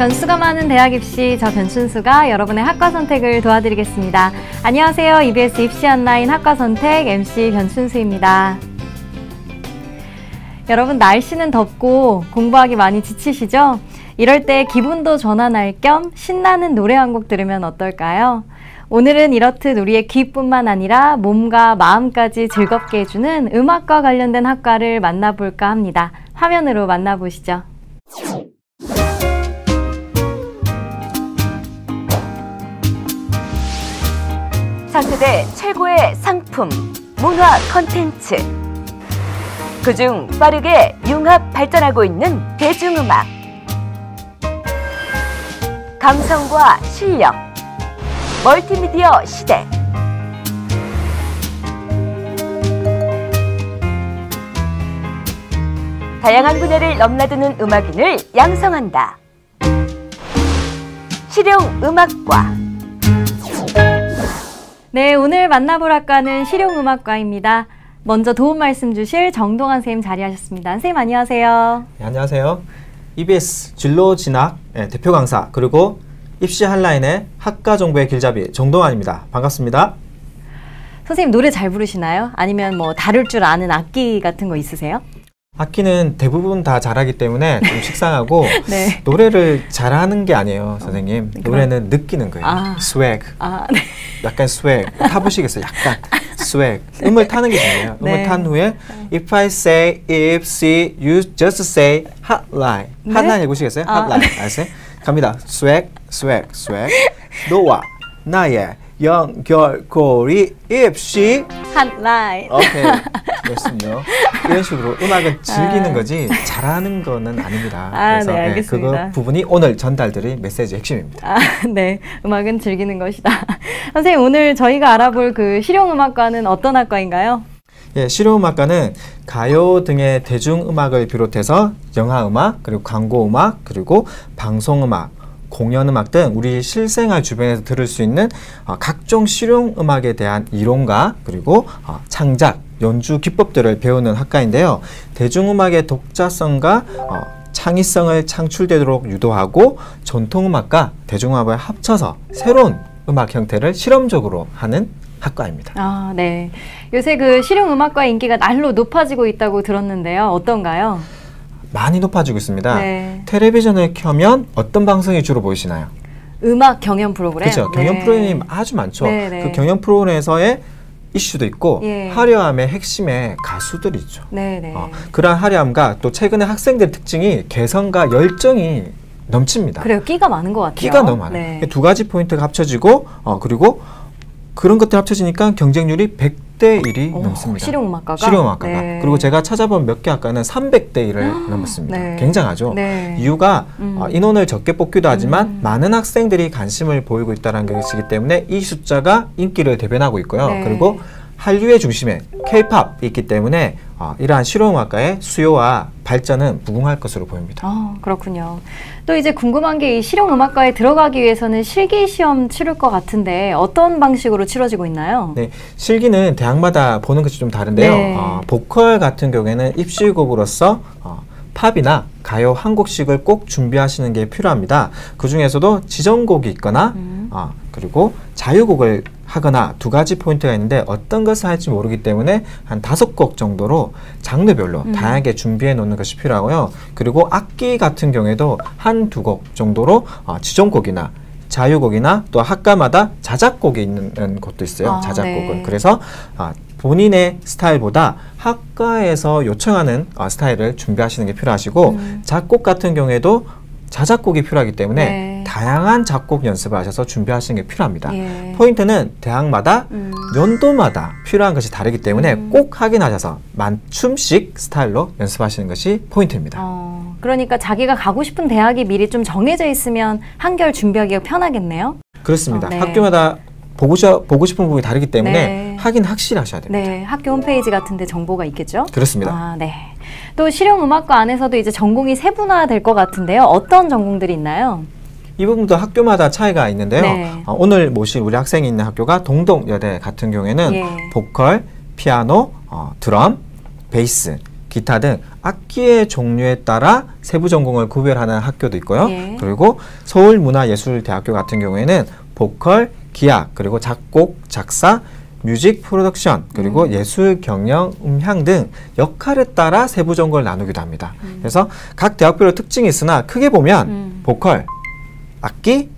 변수가 많은 대학 입시, 저 변춘수가 여러분의 학과 선택을 도와드리겠습니다. 안녕하세요. EBS 입시 온라인 학과 선택 MC 변춘수입니다. 여러분, 날씨는 덥고 공부하기 많이 지치시죠? 이럴 때 기분도 전환할 겸 신나는 노래 한 곡 들으면 어떨까요? 오늘은 이렇듯 우리의 귀뿐만 아니라 몸과 마음까지 즐겁게 해주는 음악과 관련된 학과를 만나볼까 합니다. 화면으로 만나보시죠. 차세대 최고의 상품, 문화 콘텐츠. 그중 빠르게 융합 발전하고 있는 대중음악. 감성과 실력, 멀티미디어 시대. 다양한 분야를 넘나드는 음악인을 양성한다. 실용음악과. 네, 오늘 만나볼 학과는 실용음악과입니다. 먼저 도움 말씀 주실 정동환 선생님 자리하셨습니다. 선생님 안녕하세요. 네, 안녕하세요. EBS 진로 진학 대표 강사 그리고 입시 한라인의 학과 정보의 길잡이 정동환입니다. 반갑습니다. 선생님 노래 잘 부르시나요? 아니면 뭐 다룰 줄 아는 악기 같은 거 있으세요? 악기는 대부분 다 잘하기 때문에 좀 식상하고 네. 노래를 잘하는 게 아니에요, 선생님. 노래는 느끼는 거예요. 스웩. 네. 약간 스웩. 타보시겠어요? 약간 스웩. 음을 타는 게 중요해요. 네. 음을 탄 후에 If I say, if, see, you just say hotline. 네? hotline 해보시겠어요? hotline. 아세요? 갑니다. 스웩, 스웩, 스웩. 너와 나의 연결고리 입시 핫라인. 오케이. 그렇군요. 이런 식으로 음악을 즐기는 거지 잘하는 거는 아닙니다. 그래서 네, 알겠습니다. 그거 부분이 오늘 전달드릴 메시지의 핵심입니다. 네. 음악은 즐기는 것이다. 선생님, 오늘 저희가 알아볼 그 실용음악과는 어떤 학과인가요? 예, 실용음악과는 가요 등의 대중음악을 비롯해서 영화음악, 그리고 광고음악, 그리고 방송음악, 공연음악 등 우리 실생활 주변에서 들을 수 있는 각종 실용음악에 대한 이론과 그리고 창작, 연주 기법들을 배우는 학과인데요. 대중음악의 독자성과 창의성을 창출되도록 유도하고 전통음악과 대중음악을 합쳐서 새로운 음악 형태를 실험적으로 하는 학과입니다. 네. 요새 그 실용음악과 인기가 날로 높아지고 있다고 들었는데요. 어떤가요? 많이 높아지고 있습니다. 네. 텔레비전을 켜면 어떤 방송이 주로 보이시나요? 음악 경연 프로그램? 그렇죠. 경연 프로그램이 아주 많죠. 네네. 그 경연 프로그램에서의 이슈도 있고 예. 화려함의 핵심에 가수들이 있죠. 네네. 그러한 화려함과 또 최근에 학생들의 특징이 개성과 열정이 넘칩니다. 그래요. 끼가 많은 것 같아요. 끼가 너무 많아요. 네. 두 가지 포인트가 합쳐지고 그리고 그런 것들이 합쳐지니까 경쟁률이 100대 1이 넘습니다. 실용음악과가? 실용음악과가. 네. 그리고 제가 찾아본 몇 개 학과는 300대 1을 넘었습니다. 네. 굉장하죠. 네. 이유가 인원을 적게 뽑기도 하지만 많은 학생들이 관심을 보이고 있다는 것이기 때문에 이 숫자가 인기를 대변하고 있고요. 네. 그리고 한류의 중심에 K-팝이 있기 때문에 이러한 실용음악과의 수요와 발전은 무궁할 것으로 보입니다. 그렇군요. 또 이제 궁금한 게 이 실용음악과에 들어가기 위해서는 실기시험 치를 것 같은데 어떤 방식으로 치러지고 있나요? 네, 실기는 대학마다 보는 것이 좀 다른데요. 네. 보컬 같은 경우에는 입시곡으로서 팝이나 가요 한 곡씩을 꼭 준비하시는 게 필요합니다. 그 중에서도 지정곡이 있거나 그리고 자유곡을 하거나 두 가지 포인트가 있는데 어떤 것을 할지 모르기 때문에 한 5곡 정도로 장르별로 다양하게 준비해 놓는 것이 필요하고요. 그리고 악기 같은 경우에도 한두 곡 정도로 지정곡이나 자유곡이나 또 학과마다 자작곡이 있는 곳도 있어요. 자작곡은. 네. 그래서 본인의 스타일보다 학과에서 요청하는 스타일을 준비하시는 게 필요하시고 작곡 같은 경우에도 자작곡이 필요하기 때문에 네. 다양한 작곡 연습을 하셔서 준비하시는 게 필요합니다. 예. 포인트는 대학마다 연도마다 필요한 것이 다르기 때문에 꼭 확인하셔서 맞춤식 스타일로 연습하시는 것이 포인트입니다. 그러니까 자기가 가고 싶은 대학이 미리 좀 정해져 있으면 한결 준비하기가 편하겠네요. 그렇습니다. 네. 학교마다 보고 싶은 부분이 다르기 때문에 네. 확인 확실히 하셔야 됩니다. 네, 학교 홈페이지 같은 데 정보가 있겠죠? 그렇습니다. 네. 또 실용음악과 안에서도 이제 전공이 세분화될 것 같은데요. 어떤 전공들이 있나요? 이 부분도 학교마다 차이가 있는데요. 네. 오늘 모실 우리 학생이 있는 학교가 동덕여대 같은 경우에는 예. 보컬, 피아노, 드럼, 베이스, 기타 등 악기의 종류에 따라 세부 전공을 구별하는 학교도 있고요. 예. 그리고 서울문화예술대학교 같은 경우에는 보컬, 기악, 그리고 작곡, 작사, 뮤직 프로덕션, 그리고 예술, 경영, 음향 등 역할에 따라 세부 전공을 나누기도 합니다. 그래서 각 대학별로 특징이 있으나 크게 보면 보컬, 악기,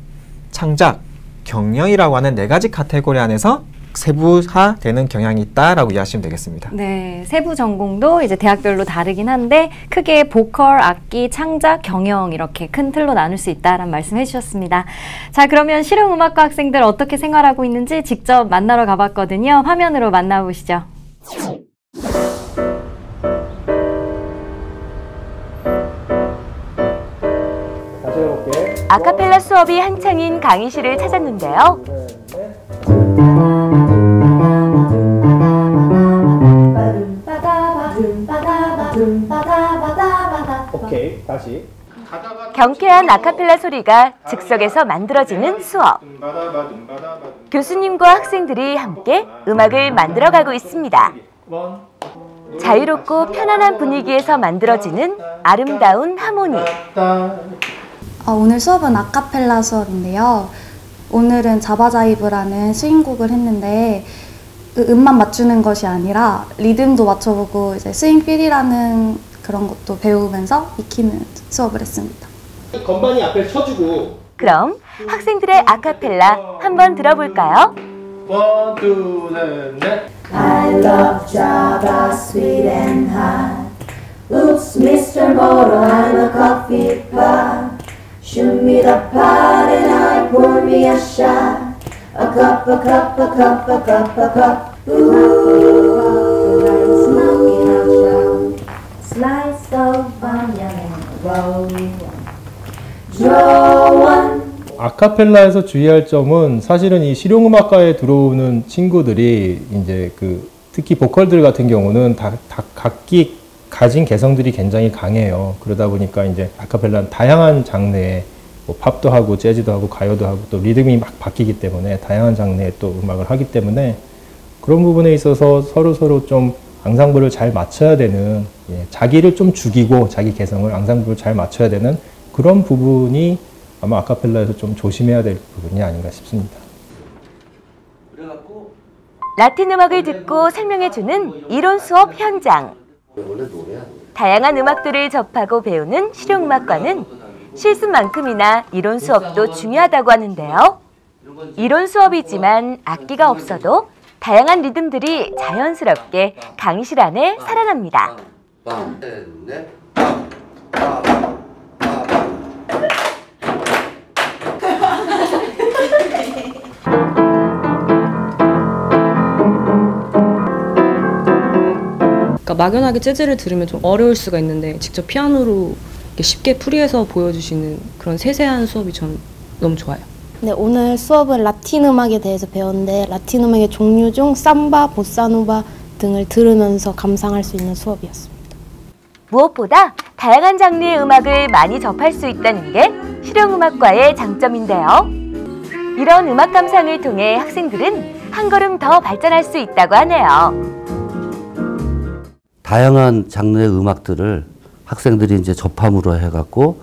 창작, 경영이라고 하는 4가지 카테고리 안에서 세부화되는 경향이 있다라고 이해하시면 되겠습니다. 네, 세부 전공도 이제 대학별로 다르긴 한데 크게 보컬, 악기, 창작, 경영 이렇게 큰 틀로 나눌 수 있다라는 말씀 해주셨습니다. 자, 그러면 실용음악과 학생들 어떻게 생활하고 있는지 직접 만나러 가봤거든요. 화면으로 만나보시죠. 아카펠라 수업이 한창인 강의실을 찾았는데요. 오케이, 다시. 경쾌한 아카펠라 소리가 즉석에서 만들어지는 수업. 교수님과 학생들이 함께 음악을 만들어가고 있습니다. 자유롭고 편안한 분위기에서 만들어지는 아름다운 하모니. 오늘 수업은 아카펠라 수업인데요. 오늘은 자바자이브라는 스윙곡을 했는데 음만 맞추는 것이 아니라 리듬도 맞춰보고 이제 스윙필이라는 그런 것도 배우면서 익히는 수업을 했습니다. 건반이 앞에 쳐주고. 그럼 학생들의 아카펠라 한번 들어볼까요? 원, 투, 셋, 넷. I love Java, sweet and hot. Oops, Mr. Moto, I'm a coffee pot. Shoot me the pot and I pour me a shot. A cup, a cup, a cup, a cup, a cup. Ooh, tonight's knocking out show. Slice of onion and a rolling one. Draw one. 아카펠라에서 주의할 점은 사실은 이 실용음악과에 들어오는 친구들이 이제 특히 보컬들 같은 경우는 다 각기 가진 개성들이 굉장히 강해요. 그러다 보니까 이제 아카펠라는 다양한 장르의 뭐 팝도 하고 재즈도 하고 가요도 하고 또 리듬이 막 바뀌기 때문에 다양한 장르의 또 음악을 하기 때문에 그런 부분에 있어서 서로 좀 앙상블을 잘 맞춰야 되는, 자기를 좀 죽이고 자기 개성을 앙상블을 잘 맞춰야 되는 그런 부분이 아마 아카펠라에서 좀 조심해야 될 부분이 아닌가 싶습니다. 라틴 음악을 듣고 설명해주는 이론 수업 현장. 다양한 음악들을 접하고 배우는 실용음악과는 실습만큼이나 이론 수업도 중요하다고 하는데요. 이론 수업이지만 악기가 없어도 다양한 리듬들이 자연스럽게 강의실 안에 살아납니다. 그러니까 막연하게 재즈를 들으면 좀 어려울 수가 있는데 직접 피아노로 쉽게 풀이해서 보여주시는 그런 세세한 수업이 전 너무 좋아요. 네, 오늘 수업은 라틴 음악에 대해서 배웠는데 라틴 음악의 종류 중 삼바, 보사노바 등을 들으면서 감상할 수 있는 수업이었습니다. 무엇보다 다양한 장르의 음악을 많이 접할 수 있다는 게 실용음악과의 장점인데요. 이런 음악 감상을 통해 학생들은 한 걸음 더 발전할 수 있다고 하네요. 다양한 장르의 음악들을 학생들이 이제 접함으로 해갖고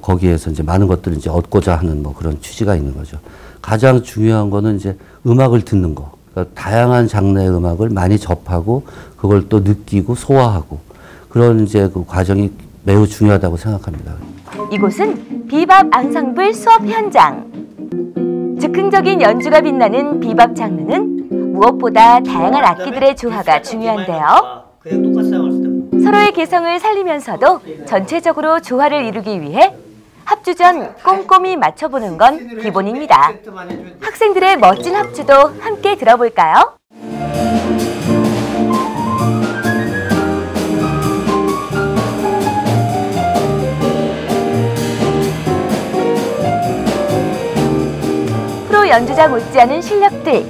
거기에서 이제 많은 것들을 이제 얻고자 하는 뭐 그런 취지가 있는 거죠. 가장 중요한 거는 이제 음악을 듣는 거. 그러니까 다양한 장르의 음악을 많이 접하고 그걸 또 느끼고 소화하고 그런 이제 그 과정이 매우 중요하다고 생각합니다. 이곳은 비밥 앙상블 수업 현장. 즉흥적인 연주가 빛나는 비밥 장르는 무엇보다 다양한 악기들의 조화가 중요한데요. 서로의 개성을 살리면서도 전체적으로 조화를 이루기 위해 합주 전 꼼꼼히 맞춰보는 건 기본입니다. 학생들의 멋진 합주도 함께 들어볼까요? 프로 연주자 못지않은 실력들.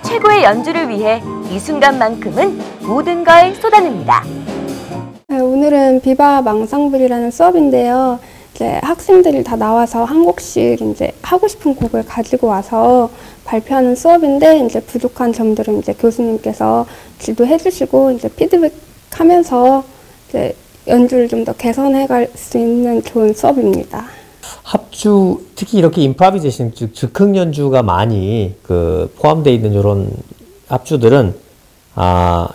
최고의 연주를 위해 이 순간만큼은 모든 걸 쏟아냅니다. 네, 오늘은 비밥 앙상블이라는 수업인데요. 이제 학생들이 다 나와서 한 곡씩 이제 하고 싶은 곡을 가지고 와서 발표하는 수업인데 이제 부족한 점들은 이제 교수님께서 지도해 주시고 이제 피드백 하면서 이제 연주를 좀 더 개선해 갈 수 있는 좋은 수업입니다. 합주, 특히 이렇게 임프로비제이션, 즉 즉흥 연주가 많이 포함되어 있는 이런 합주들은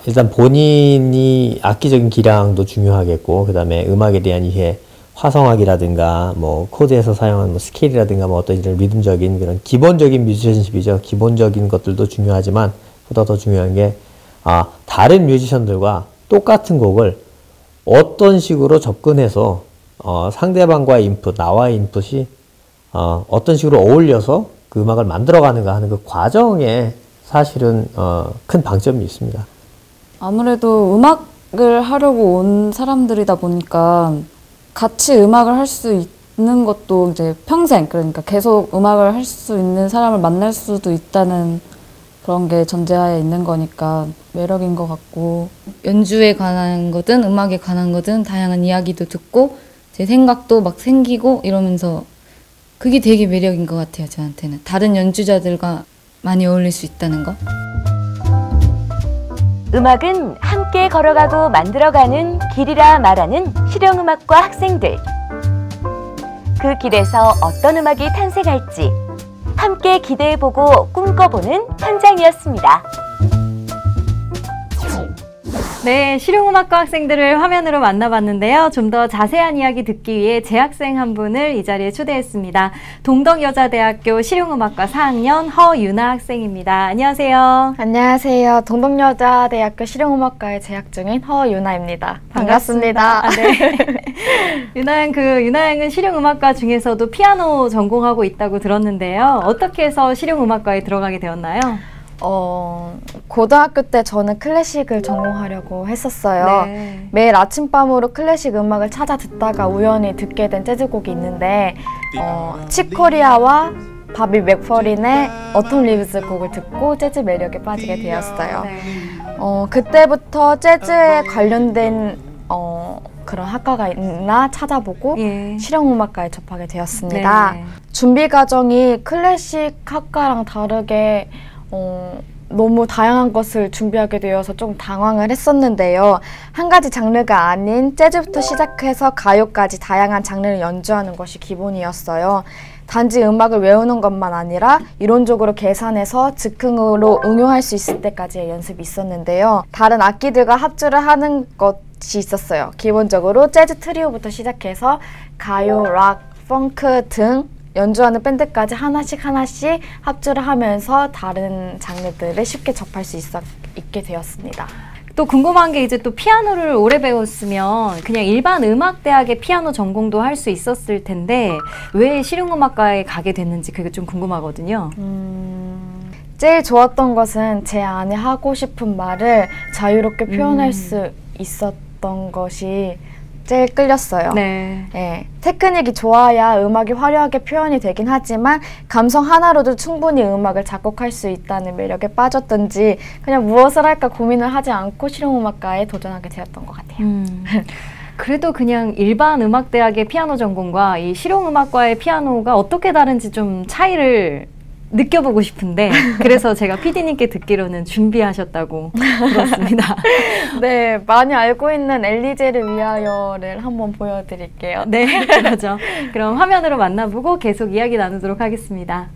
일단 본인이 악기적인 기량도 중요하겠고, 그 다음에 음악에 대한 이해, 화성학이라든가 뭐 코드에서 사용하는 뭐 스케일이라든가 뭐 어떤 이런 리듬적인 그런 기본적인 뮤지션십이죠. 기본적인 것들도 중요하지만 보다 더 중요한 게 다른 뮤지션들과 똑같은 곡을 어떤 식으로 접근해서 상대방과의 인풋, 나와의 인풋이 어떤 식으로 어울려서 그 음악을 만들어가는가 하는 그 과정에 사실은 큰 방점이 있습니다. 아무래도 음악을 하려고 온 사람들이다 보니까 같이 음악을 할 수 있는 것도 이제 평생, 그러니까 계속 음악을 할 수 있는 사람을 만날 수도 있다는 그런 게 전제하에 있는 거니까 매력인 것 같고, 연주에 관한 거든 음악에 관한 거든 다양한 이야기도 듣고 제 생각도 막 생기고 이러면서 그게 되게 매력인 것 같아요. 저한테는 다른 연주자들과 많이 어울릴 수 있다는 거. 음악은 함께 걸어가고 만들어가는 길이라 말하는 실용음악과 학생들. 그 길에서 어떤 음악이 탄생할지 함께 기대해보고 꿈꿔보는 현장이었습니다. 네, 실용음악과 학생들을 화면으로 만나봤는데요. 좀 더 자세한 이야기 듣기 위해 재학생 한 분을 이 자리에 초대했습니다. 동덕여자대학교 실용음악과 4학년 허유나 학생입니다. 안녕하세요. 안녕하세요. 동덕여자대학교 실용음악과에 재학 중인 허유나입니다. 반갑습니다. 네. 유나 양은 실용음악과 중에서도 피아노 전공하고 있다고 들었는데요. 어떻게 해서 실용음악과에 들어가게 되었나요? 고등학교 때 저는 클래식을 전공하려고 했었어요. 네. 매일 아침밤으로 클래식 음악을 찾아 듣다가 우연히 듣게 된 재즈곡이 있는데 칩코리아와 바비 맥퍼린의 어텀 리브스 곡을 듣고 재즈 매력에 빠지게 되었어요. 네. 그때부터 재즈에 관련된 그런 학과가 있나 찾아보고 실용음악과에 접하게 되었습니다. 네. 준비 과정이 클래식 학과랑 다르게 너무 다양한 것을 준비하게 되어서 좀 당황을 했었는데요. 한 가지 장르가 아닌 재즈부터 시작해서 가요까지 다양한 장르를 연주하는 것이 기본이었어요. 단지 음악을 외우는 것만 아니라 이론적으로 계산해서 즉흥으로 응용할 수 있을 때까지의 연습이 있었는데요. 다른 악기들과 합주를 하는 것이 있었어요. 기본적으로 재즈 트리오부터 시작해서 가요, 락, 펑크 등 연주하는 밴드까지 하나씩 합주를 하면서 다른 장르들을 쉽게 접할 수 있게 되었습니다. 또 궁금한 게 이제 또 피아노를 오래 배웠으면 그냥 일반 음악대학의 피아노 전공도 할 수 있었을 텐데 왜 실용음악과에 가게 됐는지 그게 좀 궁금하거든요. 제일 좋았던 것은 제 안에 하고 싶은 말을 자유롭게 표현할 수 있었던 것이 제일 끌렸어요. 네. 네. 테크닉이 좋아야 음악이 화려하게 표현이 되긴 하지만 감성 하나로도 충분히 음악을 작곡할 수 있다는 매력에 빠졌던지 그냥 무엇을 할까 고민을 하지 않고 실용음악과에 도전하게 되었던 것 같아요. 그래도 그냥 일반 음악대학의 피아노 전공과 이 실용음악과의 피아노가 어떻게 다른지 좀 차이를 느껴보고 싶은데 그래서 제가 PD님께 듣기로는 준비하셨다고 들었습니다. 네, 많이 알고 있는 엘리제를 위하여를 한번 보여드릴게요. 네, 그러죠. 그럼 화면으로 만나보고 계속 이야기 나누도록 하겠습니다.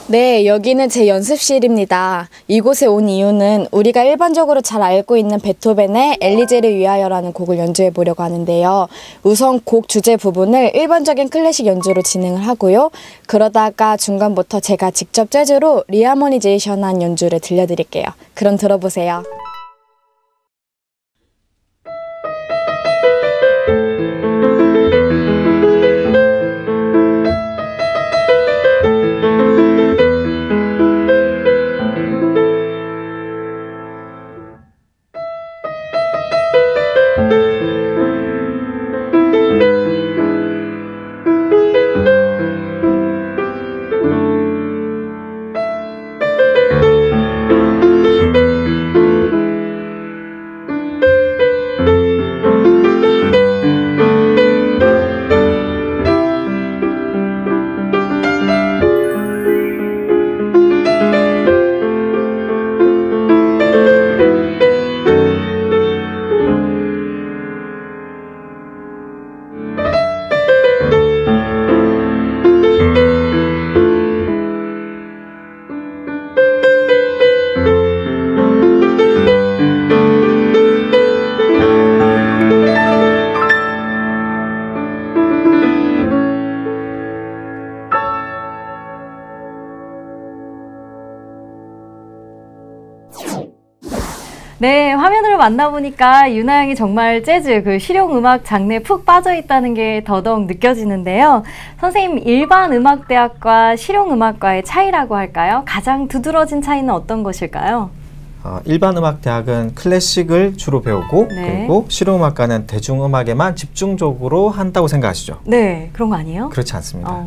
네, 여기는 제 연습실입니다. 이곳에 온 이유는 우리가 일반적으로 잘 알고 있는 베토벤의 엘리제를 위하여라는 곡을 연주해 보려고 하는데요. 우선 곡 주제 부분을 일반적인 클래식 연주로 진행을 하고요. 그러다가 중간부터 제가 직접 재즈로 리하모니제이션한 연주를 들려드릴게요. 그럼 들어보세요. 네, 화면으로 만나보니까 유나 양이 정말 재즈, 그 실용음악 장르에 푹 빠져있다는 게 더더욱 느껴지는데요. 선생님, 일반 음악대학과 실용음악과의 차이라고 할까요? 가장 두드러진 차이는 어떤 것일까요? 일반 음악대학은 클래식을 주로 배우고 네. 그리고 실용음악과는 대중음악에만 집중적으로 한다고 생각하시죠? 네, 그런 거 아니에요? 그렇지 않습니다.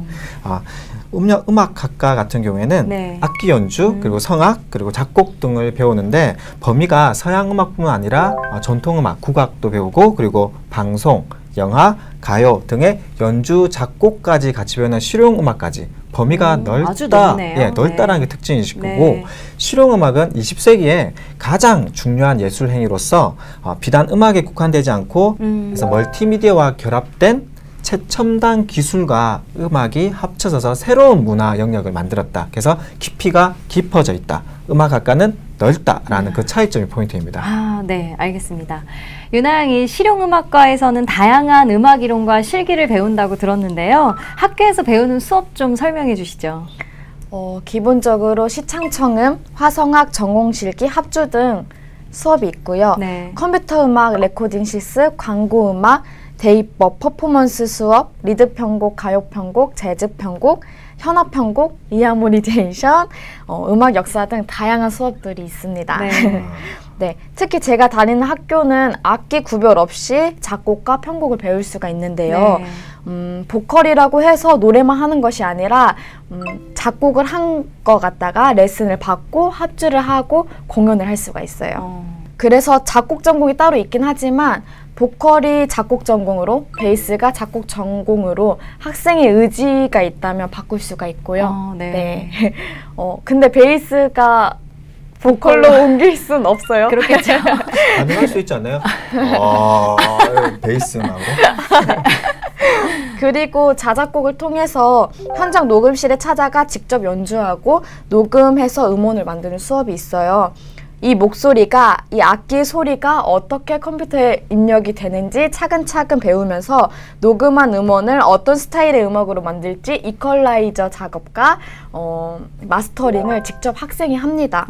음악학과 같은 경우에는 네. 악기 연주, 그리고 성악, 그리고 작곡 등을 배우는데 범위가 서양 음악뿐만 아니라 전통음악, 국악도 배우고 그리고 방송, 영화, 가요 등의 연주, 작곡까지 같이 배우는 실용음악까지 범위가 아주 넓네요. 예, 넓다라는 게 특징이실 거고 네. 실용음악은 20세기에 가장 중요한 예술 행위로서 비단 음악에 국한되지 않고 그래서 멀티미디어와 결합된 최첨단 기술과 음악이 합쳐져서 새로운 문화 영역을 만들었다. 그래서 깊이가 깊어져 있다. 음악학과는 넓다라는 그 차이점이 포인트입니다. 아, 네, 알겠습니다. 유나 양이 실용음악과에서는 다양한 음악 이론과 실기를 배운다고 들었는데요. 학교에서 배우는 수업 좀 설명해 주시죠. 기본적으로 시창청음, 화성학, 전공실기, 합주 등 수업이 있고요. 네. 컴퓨터 음악, 레코딩 실습, 광고 음악, 대입법, 퍼포먼스 수업, 리드 편곡, 가요 편곡, 재즈 편곡, 현악 편곡, 리하모니제이션, 음악 역사 등 다양한 수업들이 있습니다. 네. 네, 특히 제가 다니는 학교는 악기 구별 없이 작곡과 편곡을 배울 수가 있는데요. 네. 보컬이라고 해서 노래만 하는 것이 아니라 작곡을 한 거 갖다가 레슨을 받고 합주를 하고 공연을 할 수가 있어요. 그래서 작곡 전공이 따로 있긴 하지만 보컬이 작곡 전공으로, 베이스가 작곡 전공으로 학생의 의지가 있다면 바꿀 수가 있고요. 네. 근데 베이스가 보컬로 옮길 순 없어요. 그렇겠죠. 가능할 수 있지 않나요? 베이스 음악으로. 그리고 자작곡을 통해서 현장 녹음실에 찾아가 직접 연주하고 녹음해서 음원을 만드는 수업이 있어요. 이 목소리가, 이 악기의 소리가 어떻게 컴퓨터에 입력이 되는지 차근차근 배우면서 녹음한 음원을 어떤 스타일의 음악으로 만들지 이퀄라이저 작업과 마스터링을 직접 학생이 합니다.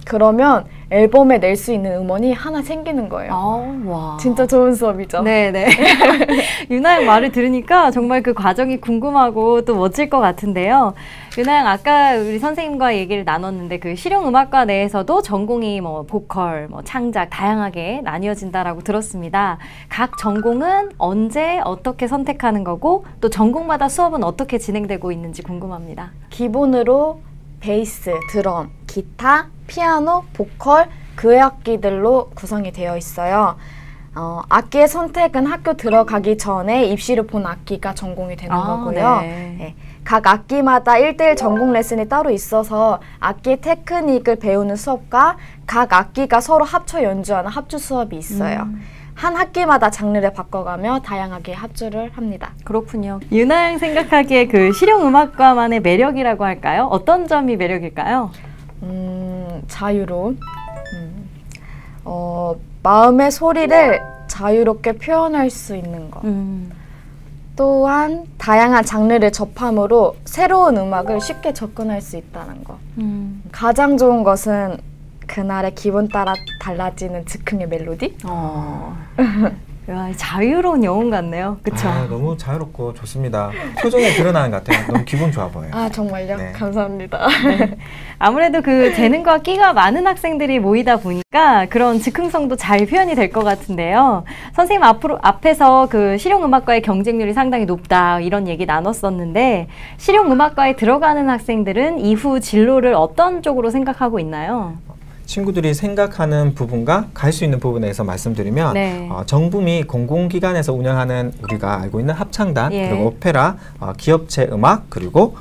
그러면 앨범에 낼 수 있는 음원이 하나 생기는 거예요. 와. 진짜 좋은 수업이죠. 네네. 유나 양 말을 들으니까 정말 그 과정이 궁금하고 또 멋질 것 같은데요. 유나 양 아까 우리 선생님과 얘기를 나눴는데 그 실용음악과 내에서도 전공이 뭐 보컬, 뭐 창작 다양하게 나뉘어진다라고 들었습니다. 각 전공은 언제 어떻게 선택하는 거고 또 전공마다 수업은 어떻게 진행되고 있는지 궁금합니다. 기본으로 베이스, 드럼, 기타, 피아노, 보컬, 그 외 악기들로 구성이 되어 있어요. 악기의 선택은 학교 들어가기 전에 입시를 본 악기가 전공이 되는 거고요. 네. 네. 각 악기마다 1:1 전공 레슨이 따로 있어서 악기 테크닉을 배우는 수업과 각 악기가 서로 합쳐 연주하는 합주 수업이 있어요. 한 학기마다 장르를 바꿔가며 다양하게 합주를 합니다. 그렇군요. 유나 양 생각하기에 그 실용음악과만의 매력이라고 할까요? 어떤 점이 매력일까요? 자유로운 마음의 소리를 자유롭게 표현할 수 있는 것. 또한 다양한 장르를 접함으로 새로운 음악을 쉽게 접근할 수 있다는 것. 가장 좋은 것은 그날의 기분 따라 달라지는 즉흥의 멜로디? 야, 자유로운 영혼 같네요. 그쵸? 너무 자유롭고 좋습니다. 표정에 드러나는 것 같아요. 너무 기분 좋아 보여요. 아, 정말요? 네. 감사합니다. 네. 아무래도 그 재능과 끼가 많은 학생들이 모이다 보니까 그런 즉흥성도 잘 표현이 될 것 같은데요. 선생님 앞에서 그 실용음악과의 경쟁률이 상당히 높다 이런 얘기 나눴었는데 실용음악과에 들어가는 학생들은 이후 진로를 어떤 쪽으로 생각하고 있나요? 친구들이 생각하는 부분과 갈 수 있는 부분에서 말씀드리면 네. 정부 및 공공기관에서 운영하는 우리가 알고 있는 합창단, 예. 그리고 오페라, 기업체 음악, 그리고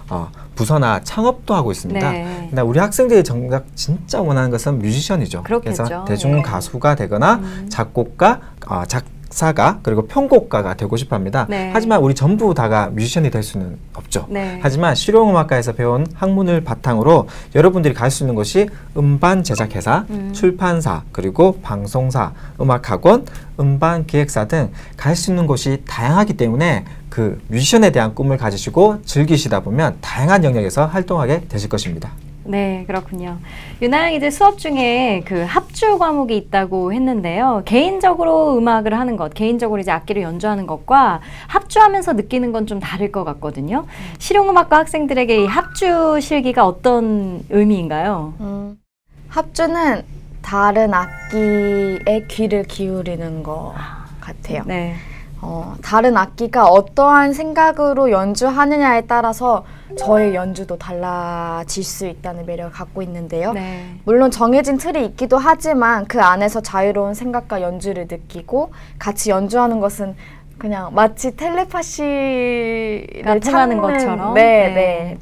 부서나 창업도 하고 있습니다. 네. 근데 우리 학생들이 정작 진짜 원하는 것은 뮤지션이죠. 그렇겠죠. 그래서 대중 가수가 되거나 작곡가, 작사가, 그리고 편곡가가 되고 싶어 합니다. 네. 하지만 우리 전부 다가 뮤지션이 될 수는 없죠. 네. 하지만 실용음악과에서 배운 학문을 바탕으로 여러분들이 갈 수 있는 곳이 음반 제작회사, 출판사, 그리고 방송사, 음악학원, 음반기획사 등 갈 수 있는 곳이 다양하기 때문에 그 뮤지션에 대한 꿈을 가지시고 즐기시다 보면 다양한 영역에서 활동하게 되실 것입니다. 네, 그렇군요. 유나양 이제 수업 중에 그 합주 과목이 있다고 했는데요. 개인적으로 음악을 하는 것, 개인적으로 이제 악기를 연주하는 것과 합주하면서 느끼는 건 좀 다를 것 같거든요. 실용음악과 학생들에게 이 합주 실기가 어떤 의미인가요? 합주는 다른 악기에 귀를 기울이는 것 같아요. 네. 다른 악기가 어떠한 생각으로 연주하느냐에 따라서 저의 연주도 달라질 수 있다는 매력을 갖고 있는데요. 네. 물론 정해진 틀이 있기도 하지만 그 안에서 자유로운 생각과 연주를 느끼고 같이 연주하는 것은 그냥 마치 텔레파시를 통하는 것처럼. 네.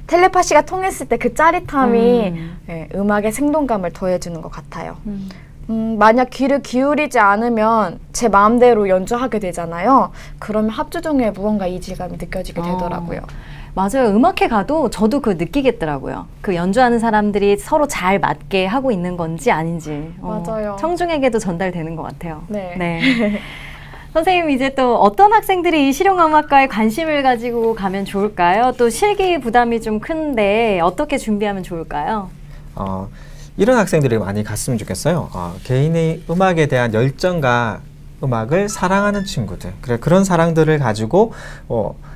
텔레파시가 통했을 때 그 짜릿함이 음악의 생동감을 더해주는 것 같아요. 만약 귀를 기울이지 않으면 제 마음대로 연주하게 되잖아요. 그러면 합주 중에 무언가 이질감이 느껴지게 되더라고요. 맞아요. 음악회 가도 저도 그거 느끼겠더라고요. 그 연주하는 사람들이 서로 잘 맞게 하고 있는 건지 아닌지. 맞아요. 청중에게도 전달되는 것 같아요. 네. 선생님, 이제 또 어떤 학생들이 이 실용음악과에 관심을 가지고 가면 좋을까요? 또 실기 부담이 좀 큰데 어떻게 준비하면 좋을까요? 이런 학생들이 많이 갔으면 좋겠어요. 개인의 음악에 대한 열정과 음악을 사랑하는 친구들, 그런 사랑들을 가지고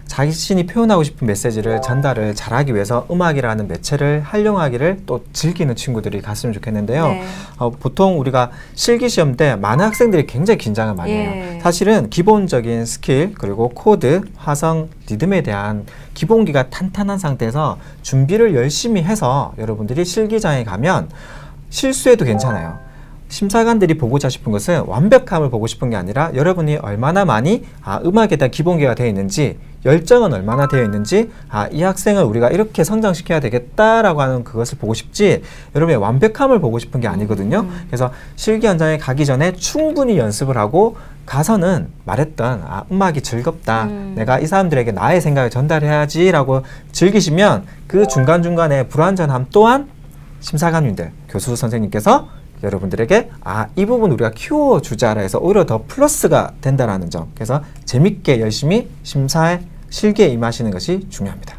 자신이 표현하고 싶은 메시지를 전달을 잘하기 위해서 음악이라는 매체를 활용하기를 또 즐기는 친구들이 갔으면 좋겠는데요. 네. 보통 우리가 실기시험 때 많은 학생들이 굉장히 긴장을 많이 해요. 사실은 기본적인 스킬, 그리고 코드, 화성, 리듬에 대한 기본기가 탄탄한 상태에서 준비를 열심히 해서 여러분들이 실기장에 가면 실수해도 괜찮아요. 심사관들이 보고자 싶은 것은 완벽함을 보고 싶은 게 아니라 여러분이 얼마나 많이 음악에 대한 기본기가 되어 있는지, 열정은 얼마나 되어 있는지, 이 학생을 우리가 이렇게 성장시켜야 되겠다라고 하는 그것을 보고 싶지, 여러분의 완벽함을 보고 싶은 게 아니거든요. 그래서 실기 현장에 가기 전에 충분히 연습을 하고 가서는 말했던 음악이 즐겁다, 내가 이 사람들에게 나의 생각을 전달해야지 라고 즐기시면 그 중간중간에 불완전함 또한 심사관님들, 교수 선생님께서 여러분들에게 이 부분 우리가 키워주자라 해서 오히려 더 플러스가 된다는 점, 그래서 재밌게 열심히 심사에 실기에 임하시는 것이 중요합니다.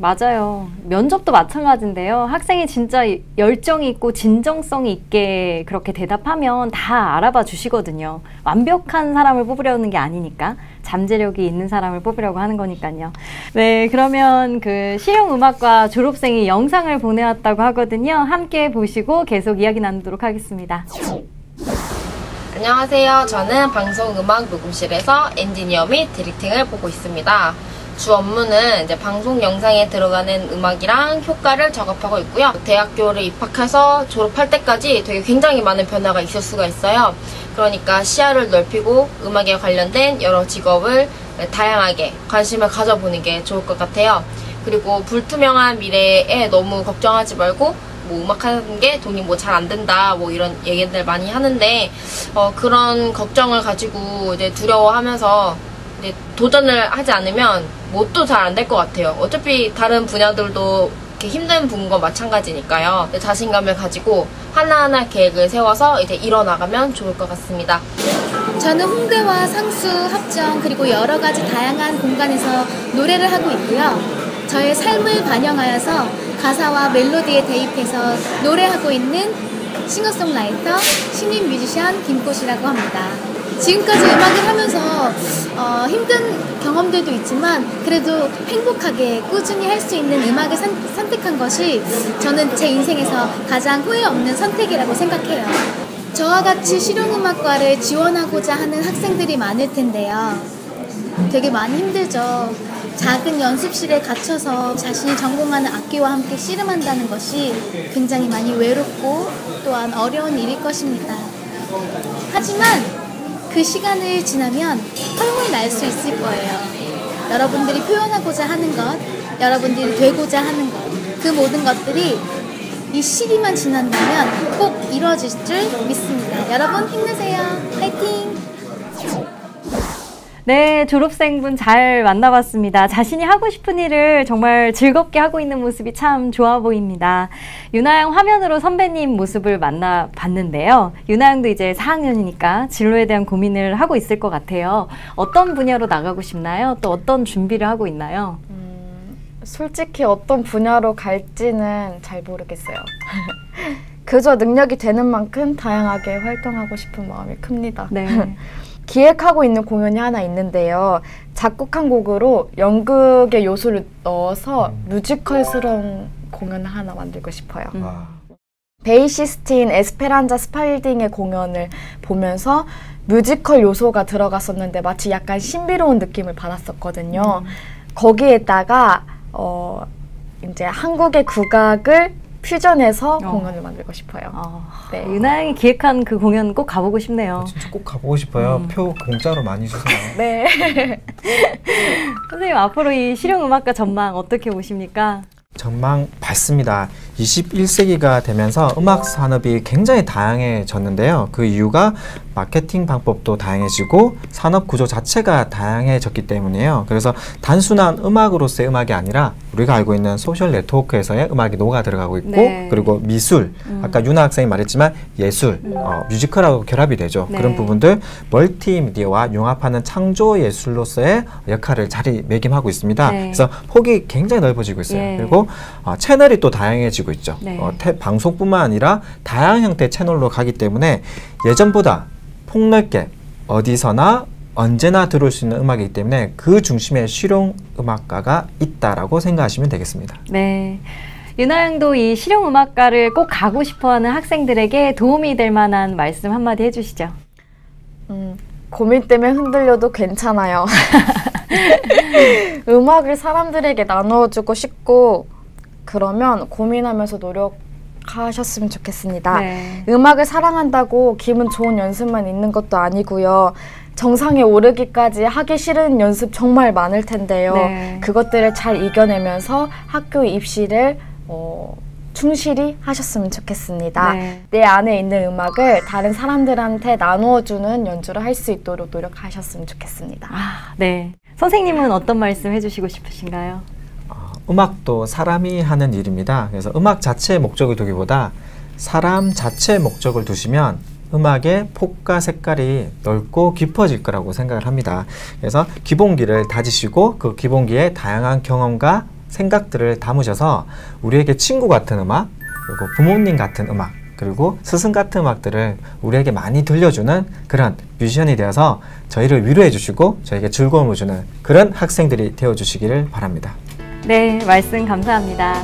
맞아요. 면접도 마찬가지인데요. 학생이 진짜 열정이 있고 진정성이 있게 그렇게 대답하면 다 알아봐 주시거든요. 완벽한 사람을 뽑으려는 게 아니니까, 잠재력이 있는 사람을 뽑으려고 하는 거니까요. 네, 그러면 그 실용음악과 졸업생이 영상을 보내왔다고 하거든요. 함께 보시고 계속 이야기 나누도록 하겠습니다. 안녕하세요. 저는 방송음악 녹음실에서 엔지니어 및 디렉팅을 보고 있습니다. 주 업무는 이제 방송 영상에 들어가는 음악이랑 효과를 작업하고 있고요. 대학교를 입학해서 졸업할 때까지 되게 굉장히 많은 변화가 있을 수가 있어요. 그러니까 시야를 넓히고 음악에 관련된 여러 직업을 다양하게 관심을 가져보는 게 좋을 것 같아요. 그리고 불투명한 미래에 너무 걱정하지 말고 음악하는 게 돈이 잘 안 된다 이런 얘기들 많이 하는데 그런 걱정을 가지고 이제 두려워하면서 도전을 하지 않으면 뭣도 잘 안 될 것 같아요. 어차피 다른 분야들도 이렇게 힘든 분과 마찬가지니까요. 자신감을 가지고 하나하나 계획을 세워서 이제 이뤄나가면 좋을 것 같습니다. 저는 홍대와 상수, 합정 그리고 여러 가지 다양한 공간에서 노래를 하고 있고요. 저의 삶을 반영하여서 가사와 멜로디에 대입해서 노래하고 있는 싱어송라이터, 신인 뮤지션 김꽃이라고 합니다. 지금까지 음악을 하면서 힘든 경험들도 있지만 그래도 행복하게 꾸준히 할 수 있는 음악을 선택한 것이 저는 제 인생에서 가장 후회 없는 선택이라고 생각해요. 저와 같이 실용음악과를 지원하고자 하는 학생들이 많을 텐데요. 되게 많이 힘들죠. 작은 연습실에 갇혀서 자신이 전공하는 악기와 함께 씨름한다는 것이 굉장히 많이 외롭고 또한 어려운 일일 것입니다. 하지만 그 시간을 지나면 헐물 날 수 있을 거예요. 여러분들이 표현하고자 하는 것, 여러분들이 되고자 하는 것, 그 모든 것들이 이 시기만 지난다면 꼭 이루어질 줄 믿습니다. 여러분 힘내세요. 화이팅! 네, 졸업생분 잘 만나봤습니다. 자신이 하고 싶은 일을 정말 즐겁게 하고 있는 모습이 참 좋아 보입니다. 유나양 화면으로 선배님 모습을 만나봤는데요. 유나양도 이제 4학년이니까 진로에 대한 고민을 하고 있을 것 같아요. 어떤 분야로 나가고 싶나요? 또 어떤 준비를 하고 있나요? 솔직히 어떤 분야로 갈지는 잘 모르겠어요. 그저 능력이 되는 만큼 다양하게 활동하고 싶은 마음이 큽니다. 네. 기획하고 있는 공연이 하나 있는데요. 작곡한 곡으로 연극의 요소를 넣어서 뮤지컬스러운 공연을 하나 만들고 싶어요. 베이시스트인 에스페란자 스팔딩의 공연을 보면서 뮤지컬 요소가 들어갔었는데 마치 약간 신비로운 느낌을 받았었거든요. 거기에다가 이제 한국의 국악을 퓨전해서 공연을 만들고 싶어요. 네. 유나 양이 기획한 그 공연 꼭 가보고 싶네요. 진짜 꼭 가보고 싶어요. 표 공짜로 많이 주세요. 네. 선생님, 앞으로 이 실용음악과 전망 어떻게 보십니까? 전망 밝습니다. 21세기가 되면서 음악 산업이 굉장히 다양해졌는데요. 그 이유가 마케팅 방법도 다양해지고 산업 구조 자체가 다양해졌기 때문이에요. 그래서 단순한 음악으로서의 음악이 아니라 우리가 알고 있는 소셜 네트워크에서의 음악이 녹아 들어가고 있고, 네. 그리고 미술, 아까 유나 학생이 말했지만 예술, 뮤지컬하고 결합이 되죠. 네. 그런 부분들 멀티미디어와 융합하는 창조 예술로서의 역할을 자리매김하고 있습니다. 네. 그래서 폭이 굉장히 넓어지고 있어요. 네. 그리고 채널이 또 다양해지고 있죠. 네. 방송뿐만 아니라 다양한 형태의 채널로 가기 때문에 예전보다 폭넓게 어디서나 언제나 들을 수 있는 음악이기 때문에 그 중심에 실용음악가가 있다라고 생각하시면 되겠습니다. 네. 유나 양도 이 실용음악가를 꼭 가고 싶어하는 학생들에게 도움이 될 만한 말씀 한마디 해주시죠. 고민 때문에 흔들려도 괜찮아요. 음악을 사람들에게 나누어주고 싶고 그러면 고민하면서 노력하셨으면 좋겠습니다. 네. 음악을 사랑한다고 기분 좋은 연습만 있는 것도 아니고요. 정상에 오르기까지 하기 싫은 연습 정말 많을 텐데요. 네. 그것들을 잘 이겨내면서 학교 입시를 충실히 하셨으면 좋겠습니다. 네. 내 안에 있는 음악을 다른 사람들한테 나누어주는 연주를 할 수 있도록 노력하셨으면 좋겠습니다. 네. 선생님은 어떤 말씀 해주시고 싶으신가요? 음악도 사람이 하는 일입니다. 그래서 음악 자체의 목적을 두기보다 사람 자체의 목적을 두시면 음악의 폭과 색깔이 넓고 깊어질 거라고 생각을 합니다. 그래서 기본기를 다지시고 그 기본기에 다양한 경험과 생각들을 담으셔서 우리에게 친구 같은 음악, 그리고 부모님 같은 음악, 그리고 스승 같은 음악들을 우리에게 많이 들려주는 그런 뮤지션이 되어서 저희를 위로해 주시고 저에게 즐거움을 주는 그런 학생들이 되어주시기를 바랍니다. 네, 말씀 감사합니다.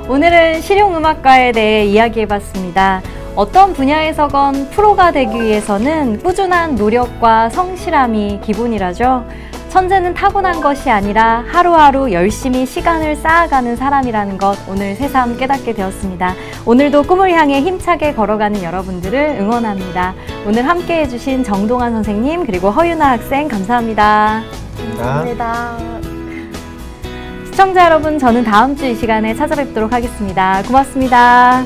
오늘은 실용음악가에 대해 이야기해봤습니다. 어떤 분야에서건 프로가 되기 위해서는 꾸준한 노력과 성실함이 기본이라죠. 천재는 타고난 것이 아니라 하루하루 열심히 시간을 쌓아가는 사람이라는 것 오늘 새삼 깨닫게 되었습니다. 오늘도 꿈을 향해 힘차게 걸어가는 여러분들을 응원합니다. 오늘 함께 해주신 정동환 선생님 그리고 허유나 학생 감사합니다. 감사합니다. 시청자 여러분, 저는 다음 주 이 시간에 찾아뵙도록 하겠습니다. 고맙습니다.